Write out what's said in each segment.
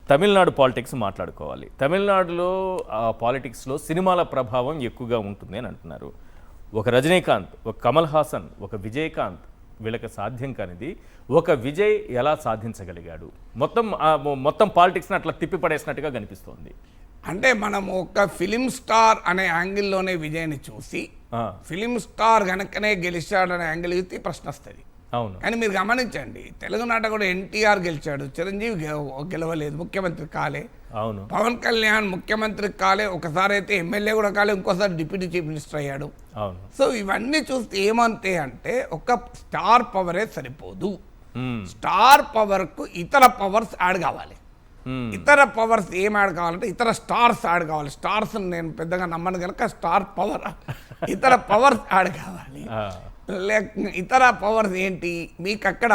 Tamil Nadu politics మాట్లాడుకోవాలి. తమిళనాడులో పాలిటిక్స్లో సినిమాల ప్రభావం ఎక్కువగా ఉంటుంది అని అంటున్నారు. ఒక రజనీకాంత్, ఒక కమల్ హాసన్, ఒక విజయకాంత్ వీళ్ళకి సాధ్యం కానిది ఒక విజయ్ ఎలా సాధించగలిగాడు? మొత్తం పాలిటిక్స్ని అట్లా తిప్పిపడేసినట్టుగా కనిపిస్తోంది. అంటే మనం ఒక ఫిలిం స్టార్ అనే యాంగిల్లోనే విజయ్ని చూసి ఫిలిం స్టార్ గనకనే గెలిచాడనే యాంగిల్ చూసి ప్రశ్న వస్తుంది. అవును, కానీ మీరు గమనించండి, తెలుగునాట కూడా ఎన్టీఆర్ గెలిచాడు, చిరంజీవి గెలవలేదు, ముఖ్యమంత్రి కాలే. అవును, పవన్ కళ్యాణ్ ముఖ్యమంత్రి కాలే, ఒకసారి అయితే ఎమ్మెల్యే కూడా కాలే, ఇంకోసారి డిప్యూటీ చీఫ్ మినిస్టర్ అయ్యాడు. అవును. సో ఇవన్నీ చూస్తే ఏమంతే అంటే ఒక స్టార్ పవరే సరిపోదు, స్టార్ పవర్కు ఇతర పవర్స్ యాడ్ కావాలి. ఇతర పవర్స్ ఏం యాడ్ కావాలంటే ఇతర స్టార్స్ యాడ్ కావాలి. స్టార్స్ నేను పెద్దగా నమ్మను కనుక స్టార్ పవర్, ఇతర పవర్స్ యాడ్ కావాలి. ఇతర పవర్స్ ఏంటి? మీకు అక్కడ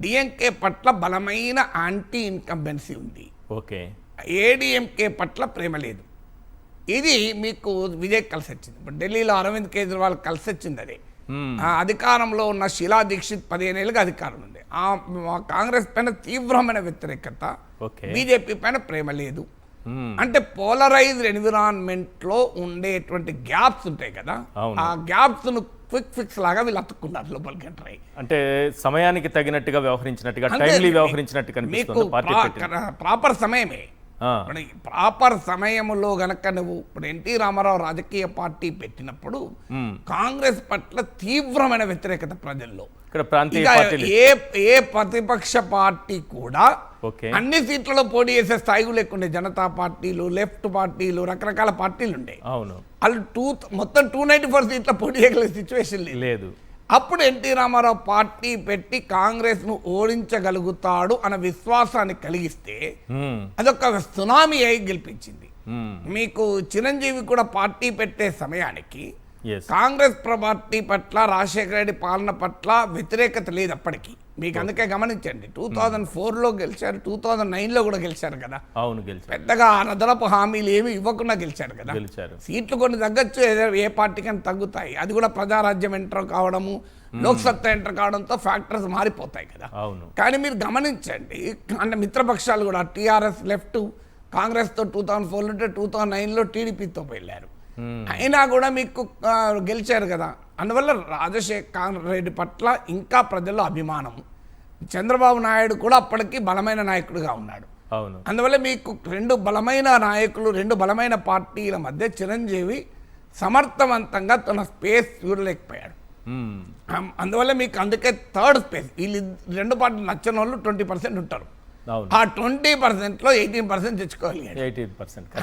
డిఎంకే పట్ల బలమైన యాంటీ ఇన్కంబెన్సీ ఉంది. ఓకే. ఏడిఎంకే పట్ల ప్రేమ లేదు. ఇది మీకు విజయ్ కలిసి వచ్చింది. ఇప్పుడు ఢిల్లీలో అరవింద్ కేజ్రీవాల్ కలిసి వచ్చింది. అదే అధికారంలో ఉన్న శీలా దీక్షిత్ 15 ఏళ్ళుగా అధికారం ఉంది. కాంగ్రెస్ పైన తీవ్రమైన వ్యతిరేకత, బీజేపీ పైన ప్రేమ లేదు. అంటే పోలరైజ్డ్ ఎన్విరాన్మెంట్ లో ఉండేటువంటి గ్యాప్స్ ఉంటాయి కదా, ఆ గ్యాప్స్ ను క్విక్ ఫిక్స్ లాగా వీళ్ళు అతుక్కున్నారు లోపలికి ఎంటర్ అయ్యి. అంటే సమయానికి తగినట్టుగా వ్యవహరించినట్టుగా, టైమ్లీ వ్యవహరించినట్టుగా ప్రాపర్ సమయమే. ప్రాపర్ సమయంలో గనక నువ్వు ఇప్పుడు ఎన్టీ రామారావు రాజకీయ పార్టీ పెట్టినప్పుడు కాంగ్రెస్ పట్ల తీవ్రమైన వ్యతిరేకత ప్రజల్లో. ఏ ప్రతిపక్ష పార్టీ కూడా అన్ని సీట్లలో పోటీ చేసే స్థాయిలు లేకుండే. జనతా పార్టీలు, లెఫ్ట్ పార్టీలు, రకరకాల పార్టీలు ఉండే. వాళ్ళు మొత్తం 294 సీట్ల పోటీ చేయగలిగే సిచ్యువేషన్ లేదు. అప్పుడు ఎన్టీ రామారావు పార్టీ పెట్టి కాంగ్రెస్ ను ఓడించగలుగుతాడు అన్న విశ్వాసాన్ని కలిగిస్తే అదొక సునామీ అయి గెలిపించింది. మీకు చిరంజీవి కూడా పార్టీ పెట్టే సమయానికి కాంగ్రెస్ పార్టీ పట్ల, రాజశేఖర రెడ్డి పాలన పట్ల వ్యతిరేకత లేదు అప్పటికి. మీకు అందుకే గమనించండి, 2004లో గెలిచారు, 2009లో కూడా గెలిచారు కదా. అవును, గెలిచారు. పెద్దగా అదనపు హామీలు ఏమి ఇవ్వకుండా గెలిచారు కదా. సీట్లు కొన్ని తగ్గచ్చు, ఏ పార్టీకైనా తగ్గుతాయి. అది కూడా ప్రజారాజ్యం ఎంటర్ కావడము, లోక్సత్తా ఎంటర్ కావడంతో ఫ్యాక్టర్స్ మారిపోతాయి కదా. కానీ మీరు గమనించండి, అంటే మిత్రపక్షాలు కూడా టీఆర్ఎస్, లెఫ్ట్ కాంగ్రెస్తో 2004 ఉంటే 2009లో టీడీపీతో వెళ్ళారు. అయినా కూడా మీకు గెలిచారు కదా. అందువల్ల రాజశేఖర రెడ్డి పట్ల ఇంకా ప్రజల్లో అభిమానం. చంద్రబాబు నాయుడు కూడా అప్పటికి బలమైన నాయకుడిగా ఉన్నాడు. అందువల్ల మీకు రెండు బలమైన నాయకులు, రెండు బలమైన పార్టీల మధ్య చిరంజీవి సమర్థవంతంగా తన స్పేస్ చూడలేకపోయాడు. అందువల్ల మీకు అందుకే థర్డ్ స్పేస్, వీళ్ళు రెండు పార్టీలు నచ్చిన వాళ్ళు 20% ఉంటారు. ఆ 20%లో 18% తెచ్చుకోగలిగాడు.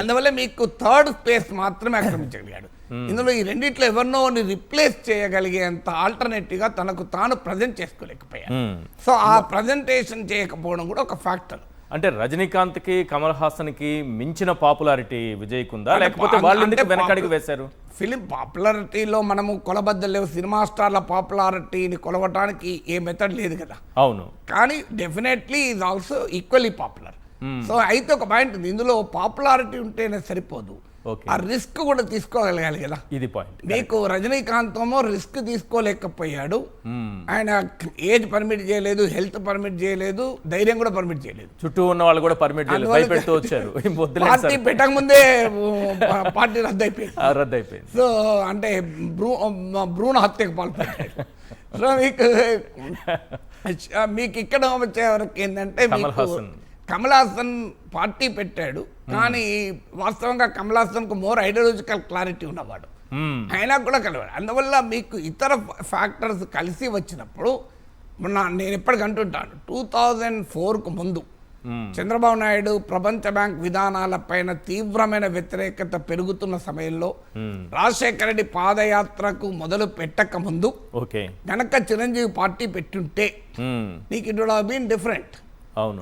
అందువల్ల మీకు థర్డ్ స్పేస్ మాత్రమే ఆక్రమించగలిగాడు. ఇందులో ఈ రెండిట్లో ఎవరినో రిప్లేస్ చేయగలిగేంత ఆల్టర్నేటివ్ గా తనకు తాను ప్రజెంట్ చేసుకోలేకపోయాడు. సో ఆ ప్రజెంటేషన్ చేయకపోవడం కూడా ఒక ఫ్యాక్టర్. అంటే రజనీకాంత్ కి, కమల్ హాసన్ కి మించిన పాపులారిటీ విజయ్ కుందా, లేకపోతే వాళ్ళు వెనకడికి వేశారు? ఫిలిం పాపులారిటీలో మనము కొలబద్దలేవు. సినిమా స్టార్ల పాపులారిటీని కొలవటానికి ఏ మెథడ్ లేదు కదా. అవును, కానీ definitely is also equally popular. So అయితే ఒక పాయింట్ ఉంది, ఇందులో పాపులారిటీ ఉంటేనే సరిపోదు, ఆ రిస్క్ కూడా తీసుకోగలగాలి కదా. ఇది పాయింట్. మీకు రజనీకాంత్ ఏమో రిస్క్ తీసుకోలేకపోయాడు. ఆయన ఏజ్ పర్మిట్ చేయలేదు, హెల్త్ పర్మిట్ చేయలేదు, ధైర్యం కూడా పర్మిట్ చేయలేదు. చుట్టూ ఉన్న వాళ్ళు కూడా పర్మిట్ చేయలేదు, వచ్చారు. పార్టీ పెట్టక ముందే పార్టీ రద్దయిపోయింది. సో అంటే భ్రూణ హత్యకు పాల్పడ్డాడు. సో మీకు ఇక్కడ వచ్చే వరకు ఏంటంటే కమల్ హాసన్ పార్టీ పెట్టాడు, కానీ వాస్తవంగా కమల్ హాసన్ కు మోర్ ఐడియాలజికల్ క్లారిటీ ఉన్నవాడు. అయినా కూడా కలవాడు. అందువల్ల మీకు ఇతర ఫ్యాక్టర్స్ కలిసి వచ్చినప్పుడు నేను ఎప్పటికీ అంటుంటాను, 2004కు ముందు చంద్రబాబు నాయుడు ప్రపంచ బ్యాంక్ విధానాలపైన తీవ్రమైన వ్యతిరేకత పెరుగుతున్న సమయంలో రాజశేఖర రెడ్డి పాదయాత్రకు మొదలు పెట్టక ముందు గనక చిరంజీవి పార్టీ పెట్టుంటే నీకు it would have been different.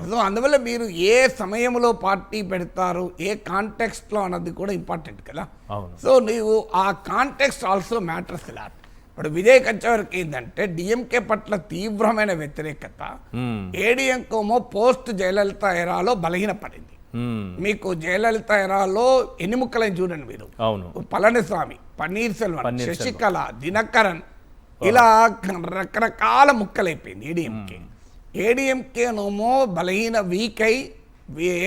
So అందువల్ల మీరు ఏ సమయంలో పార్టీ పెడతారు, ఏ కాంటెక్స్ట్ లో అన్నది కూడా ఇంపార్టెంట్ కదా. సో నీవు ఆ కాంటెక్స్ట్ ఆల్సో మ్యాటర్స్ లాట్. ఇప్పుడు విజయ్ వచ్చేవరకు ఏంటంటే డిఎంకే పట్ల తీవ్రమైన వ్యతిరేకత, ఏడీఎంకేమో పోస్ట్ జయలలిత ఎరాలో బలహీనపడింది. మీకు జయలలిత ఎరాలో ఎన్ని ముక్కలని చూడండి మీరు, పళనిస్వామి, పన్నీర్ సెల్వన్, శశికళ, దినకరన్, ఇలా రకరకాల ముక్కలైపోయింది ఏడీఎంకే. ఏడీఎంకేనేమో బలహీన వీక్ అయి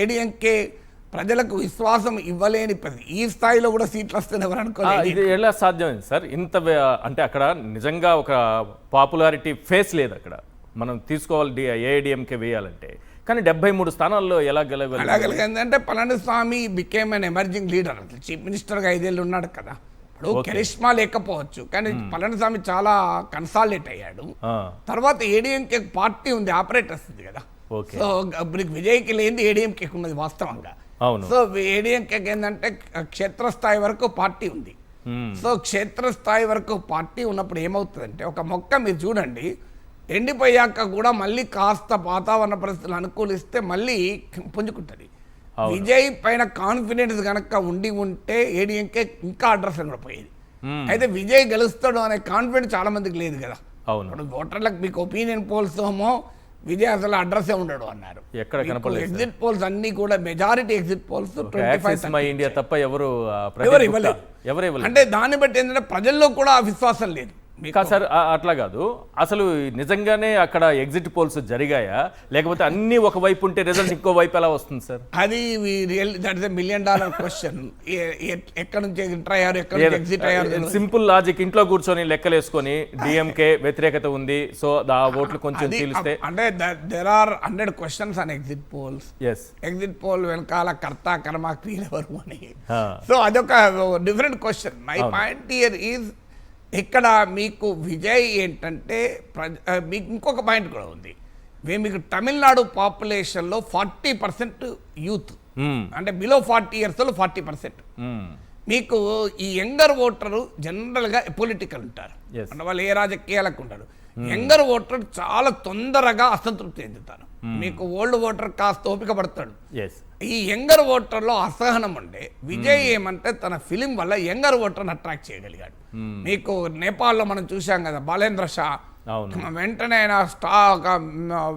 ఏడీఎంకే ప్రజలకు విశ్వాసం ఇవ్వలేని ఈ స్థాయిలో కూడా సీట్లు వస్తుంది ఎవరు అనుకోలేదు. ఇది ఎలా సాధ్యమైంది సార్? అంటే అక్కడ నిజంగా ఒక పాపులారిటీ ఫేస్ లేదు అక్కడ, మనం తీసుకోవాలి ఏఐడిఎంకే వేయాలంటే. కానీ 73 స్థానాల్లో ఎలా గెలగలిగిందంటే Palaniswami became an emerging leader. Chief మినిస్టర్గా 5 ఏళ్ళు ఉన్నాడు కదా. ఇప్పుడు కరిష్మా లేకపోవచ్చు, కానీ పళనిస్వామి చాలా కన్సాలిడేట్ అయ్యాడు. తర్వాత ఏడీఎంకే పార్టీ ఉంది, ఆపరేటర్స్ ఉంది కదా. సో విజయ్కి లేనిది ఏడీఎంకే ఉన్నది వాస్తవంగా. సో ఏడీఎంకే ఏంటంటే క్షేత్రస్థాయి వరకు పార్టీ ఉంది. సో క్షేత్రస్థాయి వరకు పార్టీ ఉన్నప్పుడు ఏమవుతుందంటే, ఒక మొక్క మీరు చూడండి, ఎండిపోయాక కూడా మళ్ళీ కాస్త వాతావరణ పరిస్థితులు అనుకూలిస్తే మళ్ళీ పుంజుకుంటుంది. విజయ్ పైన కాన్ఫిడెన్స్ కనుక ఉంటే ఏడీఎంకే ఇంకా అడ్రస్ కూడా పోయేది. అయితే విజయ్ గెలుస్తాడు అనే కాన్ఫిడెన్స్ చాలా మందికి లేదు కదా. ఇప్పుడు ఓటర్లకు మీకు ఒపీనియన్ పోల్స్ ఏమో విజయ్ అసలు అడ్రస్ ఉండడు అన్నారు. ఎగ్జిట్ పోల్స్ అన్ని కూడా మెజారిటీ ఎగ్జిట్ పోల్స్ 25 ఇండియా తప్ప ఎవరు ఇవ్వలేదు. అంటే దాన్ని బట్టి ఏంటంటే ప్రజల్లో కూడా విశ్వాసం లేదు. సార్ అట్లా కాదు, అసలు నిజంగానే అక్కడ ఎగ్జిట్ పోల్స్ జరిగాయా, లేకపోతే అన్ని ఒక వైపు ఉంటే రిజల్ట్ ఇంకో వైపు ఎలా వస్తుంది సార్? అది దట్ ఇస్ $1 million క్వశ్చన్. ఎక్కడ నుంచి ఎంటర్ అయ్యారు, ఎక్కడ నుంచి ఎగ్జిట్ అయ్యారు? సింపుల్ లాజిక్, ఇంట్లో కూర్చొని లెక్కలేసుకొని డిఎంకే వ్యతిరేకత ఉంది, సో ఆ ఓట్లు కొంచెం తెలిస్తే. అంటే there are 100 questions on exit polls. Exit poll వెనకాల కర్త కర్మ క్రియలు ఎవరు అని. సో అదొక different question. My point here is, ఇక్కడ మీకు విజయ్ ఏంటంటే మీకు ఇంకొక పాయింట్ కూడా ఉంది. మీకు తమిళనాడు పాపులేషన్లో 40% యూత్, అంటే బిలో 40 years 40%. మీకు ఈ యంగర్ ఓటరు జనరల్గా పొలిటికల్ ఉంటారు, అంటే వాళ్ళు ఏ రాజకీయాలకు ఉంటారు. యంగర్ ఓటర్ చాలా తొందరగా అసంతృప్తి చెందుతారు. మీకు ఓల్డ్ ఓటర్ కాస్త ఓపిక పడతాడు. ఈ యంగర్ ఓటర్లో అసహనం ఉండే విజయ్ ఏమంటే తన ఫిలిం వల్ల యంగర్ ఓటర్ని అట్రాక్ట్ చేయగలిగాడు. మీకు నేపాల్లో మనం చూసాం కదా, బాలేంద్ర షా వెంటనే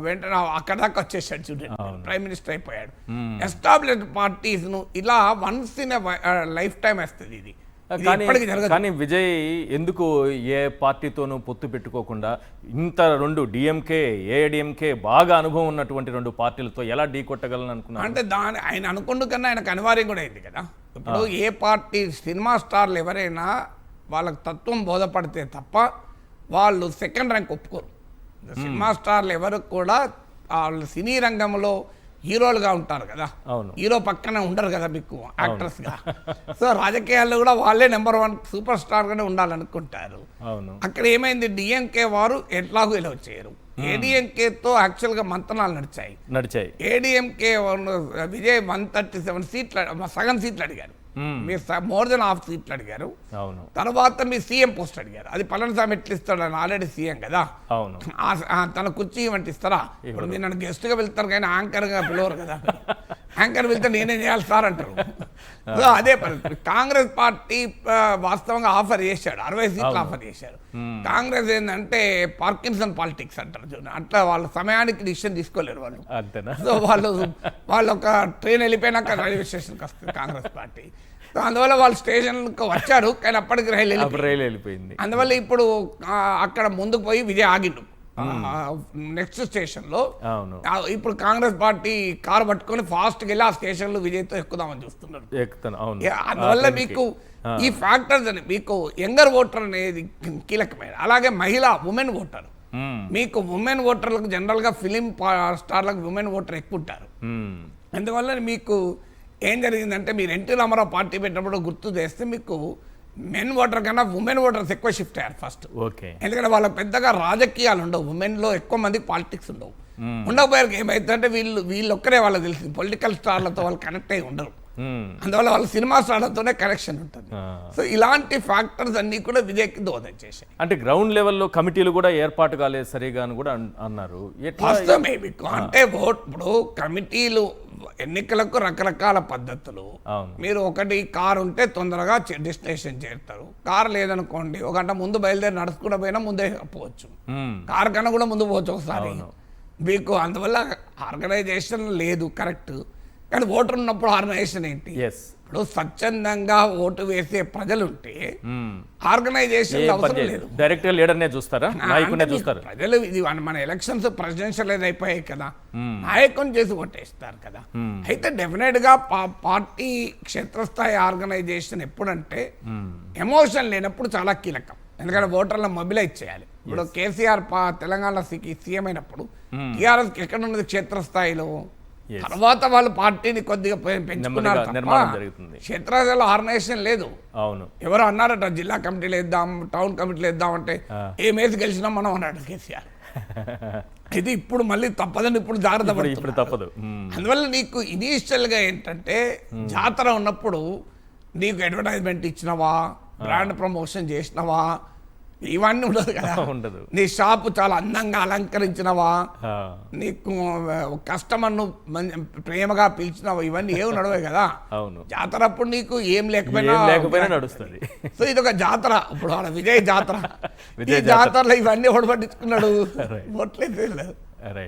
వెంటనే అక్కడ దాకా వచ్చేసాడు చూడండి, ప్రైమ్ మినిస్టర్ అయిపోయాడు. ఎస్టాబ్లిష్డ్ పార్టీస్ ను ఇలా వన్స్ ఇన్ లైఫ్ టైం వస్తుంది ఇది. కానీ విజయ్ ఎందుకు ఏ పార్టీతోనూ పొత్తు పెట్టుకోకుండా ఇంత 2 డిఎంకే ఏఐడిఎంకే బాగా అనుభవం ఉన్నటువంటి 2 పార్టీలతో ఎలా ఢీ కొట్టగలను అనుకున్నాను? అంటే ఆయన అనుకుంటూ కన్నా ఆయనకు అనివార్యం కూడా అయింది కదా. ఇప్పుడు ఏ పార్టీ సినిమా స్టార్లు ఎవరైనా వాళ్ళకి తత్వం బోధపడితే తప్ప వాళ్ళు సెకండ్ ర్యాంక్ ఒప్పుకోరు. సినిమా స్టార్లు ఎవరు కూడా వాళ్ళు సినీ రంగంలో హీరోలుగా ఉంటారు కదా, హీరో పక్కనే ఉండరు కదా మీకు యాక్టర్స్గా. సో రాజకీయాల్లో కూడా వాళ్ళే నెంబర్ 1 సూపర్ స్టార్గానే ఉండాలనుకుంటారు. అక్కడ ఏమైంది, డిఎంకే వారు ఎట్లాగూ ఇలా వచ్చారు. ఏడీఎంకేతో యాక్చువల్గా మంతనాలు నడిచాయి. ఏడీఎంకే విజయ్ 137 సీట్లు, సగం సీట్లు అడిగారు. మీరు మోర్ దెన్ హాఫ్ సీట్లు అడిగారు. తర్వాత మీరు సీఎం పోస్ట్ అడిగారు. అది పళనిస్వామి ఎట్లు ఇస్తాడు, అని ఆల్రెడీ సీఎం కదా, తన కుర్చీ ఇవ్వండి ఇస్తారా? ఇప్పుడు మీరు నన్ను గెస్ట్గా వెళ్తారు కానీ యాంకర్గా పిలవరు కదా. యాంకర్ వెళ్తే నేనేం చేయాలి సార్ అంటారు. సో అదే పరిస్థితి. కాంగ్రెస్ పార్టీ వాస్తవంగా ఆఫర్ చేశాడు, 60 సీట్లు ఆఫర్ చేశారు. కాంగ్రెస్ ఏంటంటే పార్కిన్సన్ పాలిటిక్స్ అంటారు చూడండి, అట్లా వాళ్ళ సమయానికి డిసిషన్ తీసుకోలేరు వాళ్ళు. సో వాళ్ళు ఒక ట్రైన్ వెళ్ళిపోయినాక రైల్వే స్టేషన్కి వస్తుంది కాంగ్రెస్ పార్టీ. సో అందువల్ల వాళ్ళు స్టేషన్కి వచ్చారు, కానీ అప్పటికి రైలు వెళ్ళిపోయింది. అందువల్ల ఇప్పుడు అక్కడ ముందుకు పోయి విజయ్ ఆగిండు నెక్స్ట్ స్టేషన్లో. ఇప్పుడు కాంగ్రెస్ పార్టీ కారు పట్టుకొని ఫాస్ట్గా వెళ్ళి ఆ స్టేషన్లో విజయ్తో ఎక్కుదామని చూస్తున్నారు. అందువల్ల మీకు ఈ ఫ్యాక్టర్స్ అని, మీకు యంగర్ ఓటర్ అనేది కీలకమైన, అలాగే ఉమెన్ ఓటర్. మీకు ఉమెన్ ఓటర్లకు జనరల్గా ఫిలిం స్టార్లకు ఉమెన్ ఓటర్ ఎక్కువ ఉంటారు. అందువల్ల మీకు ఏం జరిగిందంటే, మీరు ఎన్టీ రామారావు పార్టీ పెట్టినప్పుడు గుర్తు చేస్తే మీకు మెన్ ఓటర్ కన్నా ఉమెన్ ఓటర్స్ ఎక్కువ షిఫ్ట్ అయ్యారు ఫస్ట్. ఎందుకంటే వాళ్ళకి పెద్దగా రాజకీయాలు ఉండవు, ఉమెన్లో ఎక్కువ మంది పాలిటిక్స్ ఉండవు. ఉండకపోయారు ఏమైతుందంటే వీళ్ళు ఒక్కరే వాళ్ళకి తెలిసింది, పొలిటికల్ స్టార్లతో వాళ్ళు కనెక్ట్ అయ్యి ఉండరు. అందువల్ల వాళ్ళ సినిమా స్టార్లతోనే కనెక్షన్ ఉంటుంది. సో ఇలాంటి ఫ్యాక్టర్స్ అన్ని కూడా విజయ్కి దోహదం చేశాయి. అంటే గ్రౌండ్ లెవెల్లో కమిటీలు కూడా ఏర్పాటు కాలేదు సరిగా అని కూడా అన్నారు. అంటే ఇప్పుడు కమిటీలు ఎన్నికలకు రకరకాల పద్ధతులు. మీరు ఒకటి కారు ఉంటే తొందరగా డెస్టినేషన్ చేరుతారు, కారు లేదనుకోండి 1 గంట ముందు బయలుదేరి నడుచుకుంటూ పోయినా ముందే పోవచ్చు, కారు కన్నా కూడా ముందు పోవచ్చు ఒకసారి మీకు. అందువల్ల ఆర్గనైజేషన్ లేదు కరెక్ట్, కానీ ఓటర్ ఉన్నప్పుడు ఆర్గనైజేషన్ ఏంటి? ఇప్పుడు స్వచ్ఛందంగా ఓటు వేసే ప్రజలుంటే మ్మ్. ఆర్గనైజేషన్ అవసరం లేదు. డైరెక్ట్గా లీడర్నే చూస్తారా, నాయకుడినే అంటే చూస్తారు? ప్రజలు ఇది మన ఎలక్షన్స్ ప్రెసిడెన్షియల్ అయిపోయాయి కదా, నాయకుని చేసి ఓటేస్తారు కదా. అయితే డెఫినెట్ గా పార్టీ క్షేత్రస్థాయి ఆర్గనైజేషన్ ఎప్పుడంటే ఎమోషన్ లేనప్పుడు చాలా కీలకం. ఎందుకంటే ఓటర్లను మొబిలైజ్ చేయాలి. ఇప్పుడు కేసీఆర్ తెలంగాణ సీఎం అయినప్పుడు టీఆర్ఎస్ ఎక్కడ ఉన్నది క్షేత్రస్థాయిలో. తర్వాత వాళ్ళు పార్టీని కొద్దిగా పెంచుకున్నారు నిర్మాణం జరుగుతుంది. క్షేత్రస్థాయిలో ఆర్గనైజేషన్ లేదు. అవును, ఎవరు అన్నారట జిల్లా కమిటీలు వేద్దాం, టౌన్ కమిటీలు వేద్దాం అంటే ఏమేసి గెలిచినాం మనం అన్నాడు కేసీఆర్. ఇది ఇప్పుడు మళ్ళీ తప్పదని ఇప్పుడు జాగ్రత్త ఇప్పుడు పడుతున్నారు. తప్పదు. అందువల్ల నీకు ఇనీషియల్గా ఏంటంటే జాతర ఉన్నప్పుడు నీకు అడ్వర్టైజ్మెంట్ ఇచ్చినవా, బ్రాండ్ ప్రమోషన్ చేసినవా, ఇవన్నీ ఉండదు కదా. ఉండదు. నీ షాపు చాలా అందంగా అలంకరించినవా, ఆ, నీకు కస్టమర్ను ప్రేమగా పిలిచినవా, ఇవన్నీ ఏమి నడవే కదా. అవును, జాతర అప్పుడు నీకు ఏం ఏం లేకపోయినా లేకపోయినా నడుస్తుంది. సో ఇది ఒక జాతర. ఇప్పుడు ఆడ విజయ్ జాతర. విజయ్ ఈ జాతరలో ఇవన్నీ ఓడబట్టించుకున్నాడు, Right. ఓట్లేదు. రైట్.